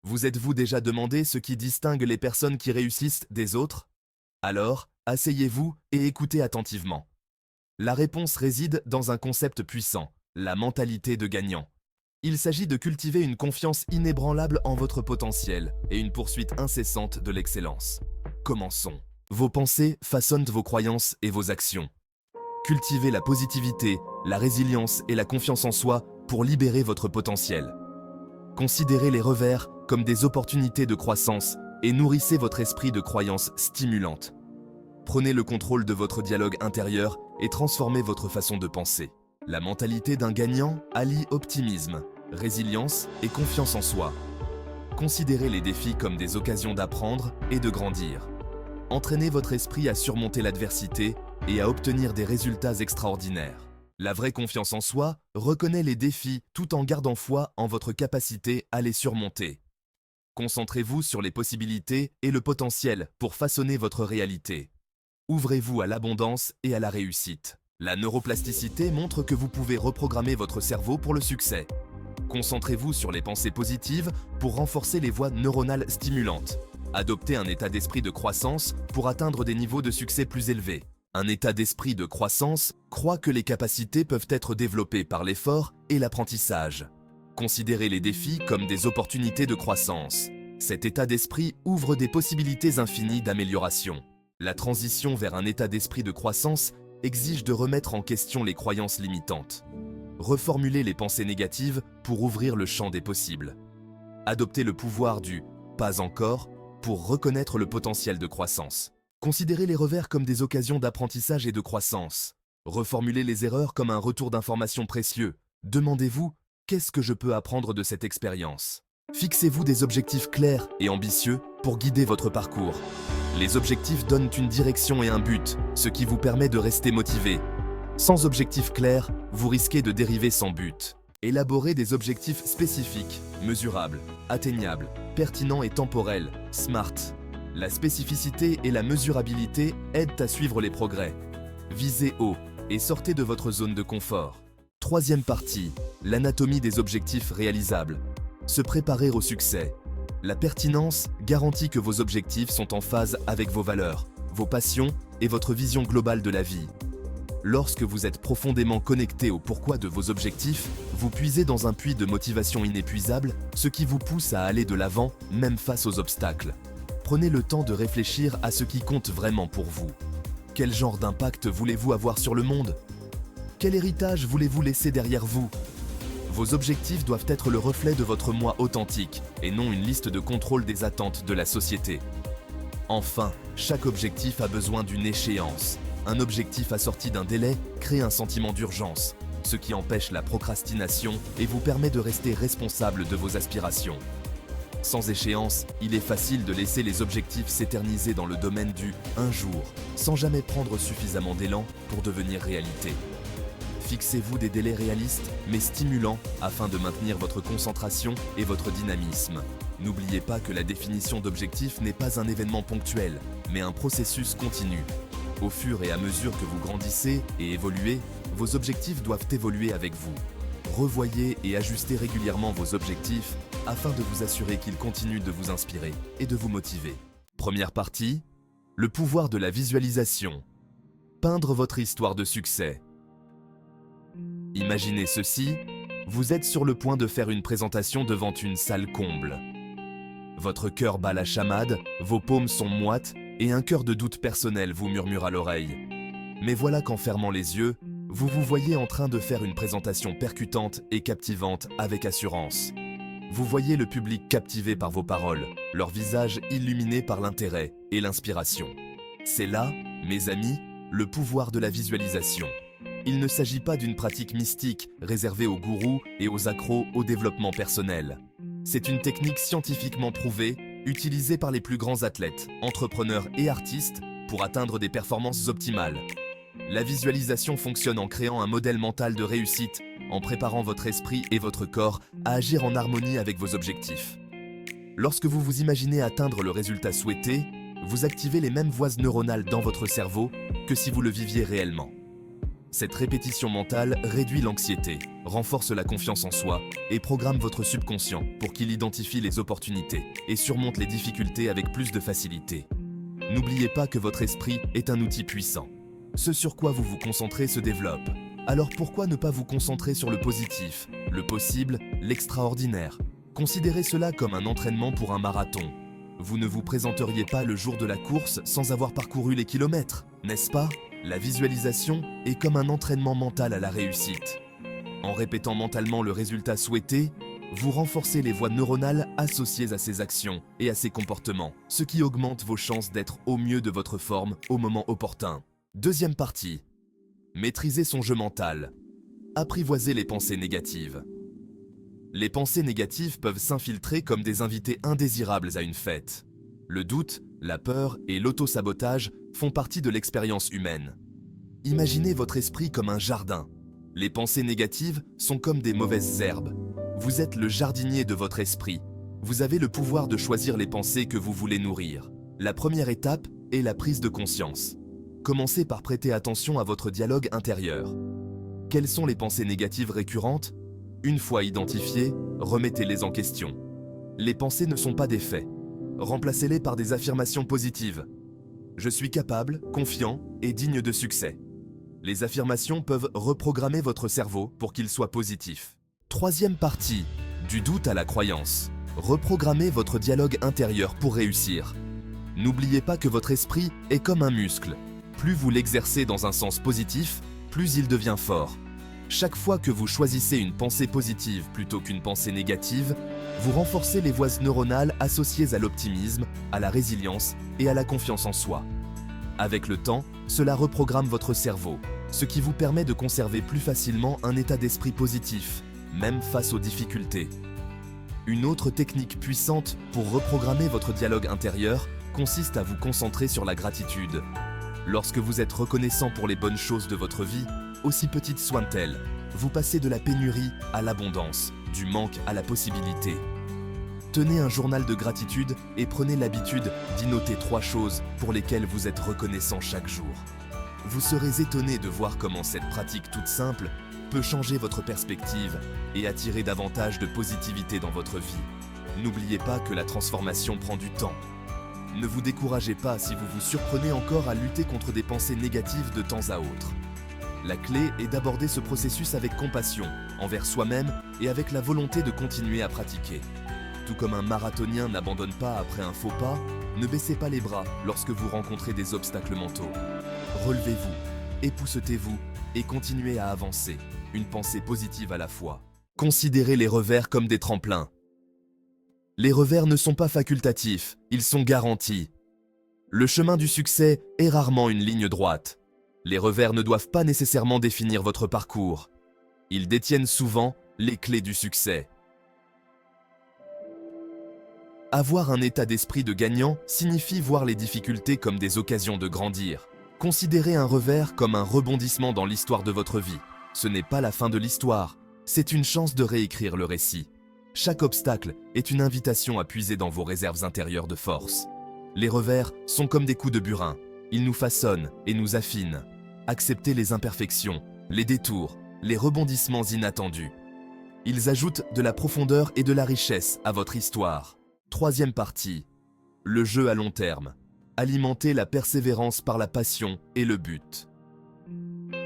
Vous êtes-vous déjà demandé ce qui distingue les personnes qui réussissent des autres? Alors, asseyez-vous et écoutez attentivement. La réponse réside dans un concept puissant, la mentalité de gagnant. Il s'agit de cultiver une confiance inébranlable en votre potentiel et une poursuite incessante de l'excellence. Commençons. Vos pensées façonnent vos croyances et vos actions. Cultivez la positivité, la résilience et la confiance en soi pour libérer votre potentiel. Considérez les revers comme des opportunités de croissance et nourrissez votre esprit de croyances stimulantes. Prenez le contrôle de votre dialogue intérieur et transformez votre façon de penser. La mentalité d'un gagnant allie optimisme, résilience et confiance en soi. Considérez les défis comme des occasions d'apprendre et de grandir. Entraînez votre esprit à surmonter l'adversité et à obtenir des résultats extraordinaires. La vraie confiance en soi reconnaît les défis tout en gardant foi en votre capacité à les surmonter. Concentrez-vous sur les possibilités et le potentiel pour façonner votre réalité. Ouvrez-vous à l'abondance et à la réussite. La neuroplasticité montre que vous pouvez reprogrammer votre cerveau pour le succès. Concentrez-vous sur les pensées positives pour renforcer les voies neuronales stimulantes. Adoptez un état d'esprit de croissance pour atteindre des niveaux de succès plus élevés. Un état d'esprit de croissance croit que les capacités peuvent être développées par l'effort et l'apprentissage. Considérez les défis comme des opportunités de croissance. Cet état d'esprit ouvre des possibilités infinies d'amélioration. La transition vers un état d'esprit de croissance exige de remettre en question les croyances limitantes. Reformulez les pensées négatives pour ouvrir le champ des possibles. Adoptez le pouvoir du « pas encore » pour reconnaître le potentiel de croissance. Considérez les revers comme des occasions d'apprentissage et de croissance. Reformulez les erreurs comme un retour d'informations précieux. Demandez-vous « qu'est-ce que je peux apprendre de cette expérience ?» Fixez-vous des objectifs clairs et ambitieux pour guider votre parcours. Les objectifs donnent une direction et un but, ce qui vous permet de rester motivé. Sans objectif clair, vous risquez de dériver sans but. Élaborez des objectifs spécifiques, mesurables, atteignables, pertinents et temporels, SMART. La spécificité et la mesurabilité aident à suivre les progrès. Visez haut et sortez de votre zone de confort. Troisième partie, l'anatomie des objectifs réalisables. Se préparer au succès. La pertinence garantit que vos objectifs sont en phase avec vos valeurs, vos passions et votre vision globale de la vie. Lorsque vous êtes profondément connecté au pourquoi de vos objectifs, vous puisez dans un puits de motivation inépuisable, ce qui vous pousse à aller de l'avant, même face aux obstacles. Prenez le temps de réfléchir à ce qui compte vraiment pour vous. Quel genre d'impact voulez-vous avoir sur le monde? Quel héritage voulez-vous laisser derrière vous? Vos objectifs doivent être le reflet de votre moi authentique et non une liste de contrôle des attentes de la société. Enfin, chaque objectif a besoin d'une échéance. Un objectif assorti d'un délai crée un sentiment d'urgence, ce qui empêche la procrastination et vous permet de rester responsable de vos aspirations. Sans échéance, il est facile de laisser les objectifs s'éterniser dans le domaine du « un jour », sans jamais prendre suffisamment d'élan pour devenir réalité. Fixez-vous des délais réalistes, mais stimulants, afin de maintenir votre concentration et votre dynamisme. N'oubliez pas que la définition d'objectifs n'est pas un événement ponctuel, mais un processus continu. Au fur et à mesure que vous grandissez et évoluez, vos objectifs doivent évoluer avec vous. Revoyez et ajustez régulièrement vos objectifs afin de vous assurer qu'ils continuent de vous inspirer et de vous motiver. Première partie, le pouvoir de la visualisation. Peindre votre histoire de succès. Imaginez ceci, vous êtes sur le point de faire une présentation devant une salle comble. Votre cœur bat la chamade, vos paumes sont moites et un cœur de doute personnel vous murmure à l'oreille. Mais voilà qu'en fermant les yeux, vous vous voyez en train de faire une présentation percutante et captivante avec assurance. Vous voyez le public captivé par vos paroles, leur visage illuminé par l'intérêt et l'inspiration. C'est là, mes amis, le pouvoir de la visualisation. Il ne s'agit pas d'une pratique mystique réservée aux gourous et aux accros au développement personnel. C'est une technique scientifiquement prouvée, utilisée par les plus grands athlètes, entrepreneurs et artistes pour atteindre des performances optimales. La visualisation fonctionne en créant un modèle mental de réussite, en préparant votre esprit et votre corps à agir en harmonie avec vos objectifs. Lorsque vous vous imaginez atteindre le résultat souhaité, vous activez les mêmes voies neuronales dans votre cerveau que si vous le viviez réellement. Cette répétition mentale réduit l'anxiété, renforce la confiance en soi et programme votre subconscient pour qu'il identifie les opportunités et surmonte les difficultés avec plus de facilité. N'oubliez pas que votre esprit est un outil puissant. Ce sur quoi vous vous concentrez se développe. Alors pourquoi ne pas vous concentrer sur le positif, le possible, l'extraordinaire? Considérez cela comme un entraînement pour un marathon. Vous ne vous présenteriez pas le jour de la course sans avoir parcouru les kilomètres, n'est-ce pas? La visualisation est comme un entraînement mental à la réussite. En répétant mentalement le résultat souhaité, vous renforcez les voies neuronales associées à ces actions et à ces comportements, ce qui augmente vos chances d'être au mieux de votre forme au moment opportun. Deuxième partie. Maîtriser son jeu mental. Apprivoiser les pensées négatives. Les pensées négatives peuvent s'infiltrer comme des invités indésirables à une fête. Le doute, la peur et l'auto-sabotage font partie de l'expérience humaine. Imaginez votre esprit comme un jardin. Les pensées négatives sont comme des mauvaises herbes. Vous êtes le jardinier de votre esprit. Vous avez le pouvoir de choisir les pensées que vous voulez nourrir. La première étape est la prise de conscience. Commencez par prêter attention à votre dialogue intérieur. Quelles sont les pensées négatives récurrentes? Une fois identifiées, remettez-les en question. Les pensées ne sont pas des faits. Remplacez-les par des affirmations positives. Je suis capable, confiant et digne de succès. Les affirmations peuvent reprogrammer votre cerveau pour qu'il soit positif. Troisième partie, du doute à la croyance. Reprogrammez votre dialogue intérieur pour réussir. N'oubliez pas que votre esprit est comme un muscle. Plus vous l'exercez dans un sens positif, plus il devient fort. Chaque fois que vous choisissez une pensée positive plutôt qu'une pensée négative, vous renforcez les voies neuronales associées à l'optimisme, à la résilience et à la confiance en soi. Avec le temps, cela reprogramme votre cerveau, ce qui vous permet de conserver plus facilement un état d'esprit positif, même face aux difficultés. Une autre technique puissante pour reprogrammer votre dialogue intérieur consiste à vous concentrer sur la gratitude. Lorsque vous êtes reconnaissant pour les bonnes choses de votre vie, aussi petites soient-elles, vous passez de la pénurie à l'abondance, du manque à la possibilité. Tenez un journal de gratitude et prenez l'habitude d'y noter 3 choses pour lesquelles vous êtes reconnaissant chaque jour. Vous serez étonné de voir comment cette pratique toute simple peut changer votre perspective et attirer davantage de positivité dans votre vie. N'oubliez pas que la transformation prend du temps. Ne vous découragez pas si vous vous surprenez encore à lutter contre des pensées négatives de temps à autre. La clé est d'aborder ce processus avec compassion, envers soi-même et avec la volonté de continuer à pratiquer. Tout comme un marathonien n'abandonne pas après un faux pas, ne baissez pas les bras lorsque vous rencontrez des obstacles mentaux. Relevez-vous, époussetez-vous et continuez à avancer, une pensée positive à la fois. Considérez les revers comme des tremplins. Les revers ne sont pas facultatifs, ils sont garantis. Le chemin du succès est rarement une ligne droite. Les revers ne doivent pas nécessairement définir votre parcours. Ils détiennent souvent les clés du succès. Avoir un état d'esprit de gagnant signifie voir les difficultés comme des occasions de grandir. Considérez un revers comme un rebondissement dans l'histoire de votre vie. Ce n'est pas la fin de l'histoire, c'est une chance de réécrire le récit. Chaque obstacle est une invitation à puiser dans vos réserves intérieures de force. Les revers sont comme des coups de burin. Ils nous façonnent et nous affinent. Acceptez les imperfections, les détours, les rebondissements inattendus. Ils ajoutent de la profondeur et de la richesse à votre histoire. Troisième partie, le jeu à long terme. Alimenter la persévérance par la passion et le but.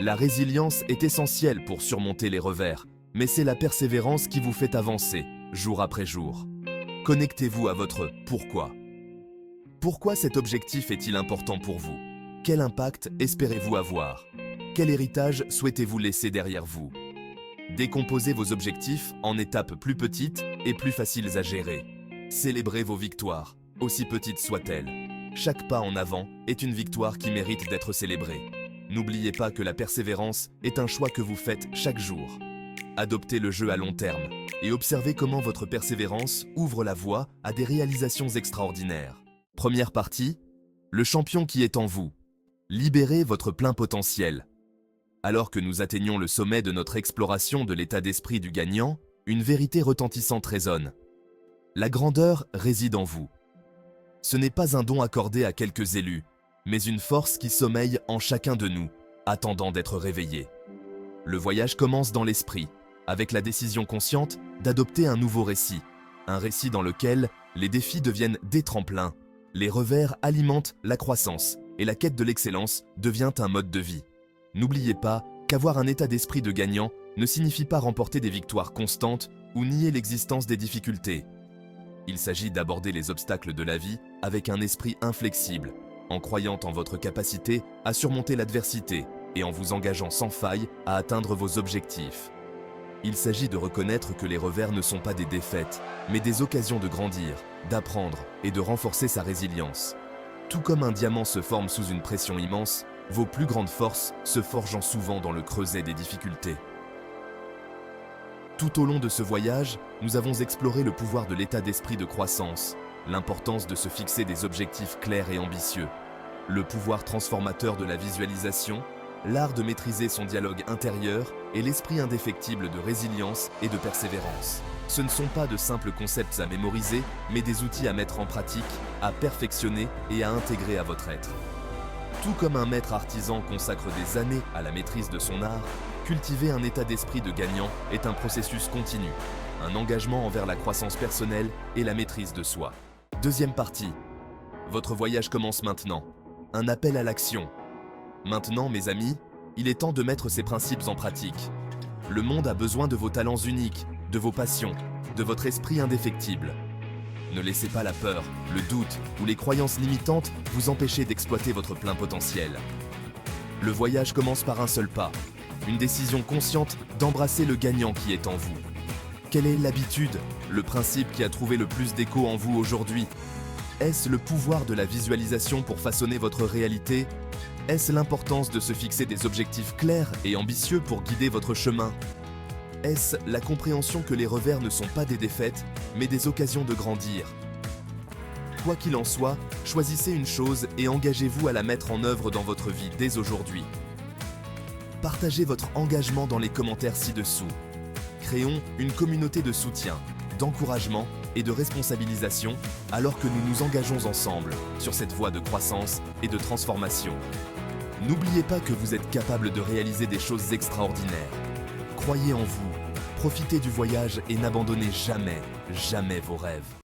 La résilience est essentielle pour surmonter les revers, mais c'est la persévérance qui vous fait avancer, jour après jour. Connectez-vous à votre « pourquoi ». Pourquoi cet objectif est-il important pour vous? Quel impact espérez-vous avoir? Quel héritage souhaitez-vous laisser derrière vous? Décomposez vos objectifs en étapes plus petites et plus faciles à gérer. Célébrez vos victoires, aussi petites soient-elles. Chaque pas en avant est une victoire qui mérite d'être célébrée. N'oubliez pas que la persévérance est un choix que vous faites chaque jour. Adoptez le jeu à long terme et observez comment votre persévérance ouvre la voie à des réalisations extraordinaires. Première partie, le champion qui est en vous. Libérez votre plein potentiel. Alors que nous atteignons le sommet de notre exploration de l'état d'esprit du gagnant, une vérité retentissante résonne. La grandeur réside en vous. Ce n'est pas un don accordé à quelques élus, mais une force qui sommeille en chacun de nous, attendant d'être réveillée. Le voyage commence dans l'esprit, avec la décision consciente d'adopter un nouveau récit. Un récit dans lequel les défis deviennent des tremplins, les revers alimentent la croissance et la quête de l'excellence devient un mode de vie. N'oubliez pas qu'avoir un état d'esprit de gagnant ne signifie pas remporter des victoires constantes ou nier l'existence des difficultés. Il s'agit d'aborder les obstacles de la vie avec un esprit inflexible, en croyant en votre capacité à surmonter l'adversité et en vous engageant sans faille à atteindre vos objectifs. Il s'agit de reconnaître que les revers ne sont pas des défaites, mais des occasions de grandir, d'apprendre et de renforcer sa résilience. Tout comme un diamant se forme sous une pression immense, vos plus grandes forces se forgeant souvent dans le creuset des difficultés. Tout au long de ce voyage, nous avons exploré le pouvoir de l'état d'esprit de croissance, l'importance de se fixer des objectifs clairs et ambitieux, le pouvoir transformateur de la visualisation, l'art de maîtriser son dialogue intérieur et l'esprit indéfectible de résilience et de persévérance. Ce ne sont pas de simples concepts à mémoriser, mais des outils à mettre en pratique, à perfectionner et à intégrer à votre être. Tout comme un maître artisan consacre des années à la maîtrise de son art, cultiver un état d'esprit de gagnant est un processus continu, un engagement envers la croissance personnelle et la maîtrise de soi. Deuxième partie. Votre voyage commence maintenant. Un appel à l'action. Maintenant, mes amis, il est temps de mettre ces principes en pratique. Le monde a besoin de vos talents uniques, de vos passions, de votre esprit indéfectible. Ne laissez pas la peur, le doute ou les croyances limitantes vous empêcher d'exploiter votre plein potentiel. Le voyage commence par un seul pas, une décision consciente d'embrasser le gagnant qui est en vous. Quelle est l'habitude, le principe qui a trouvé le plus d'écho en vous aujourd'hui? Est-ce le pouvoir de la visualisation pour façonner votre réalité? Est-ce l'importance de se fixer des objectifs clairs et ambitieux pour guider votre chemin? Est-ce la compréhension que les revers ne sont pas des défaites, mais des occasions de grandir? Quoi qu'il en soit, choisissez une chose et engagez-vous à la mettre en œuvre dans votre vie dès aujourd'hui. Partagez votre engagement dans les commentaires ci-dessous. Créons une communauté de soutien, d'encouragement et de responsabilisation alors que nous nous engageons ensemble sur cette voie de croissance et de transformation. N'oubliez pas que vous êtes capable de réaliser des choses extraordinaires. Croyez en vous, profitez du voyage et n'abandonnez jamais, jamais vos rêves.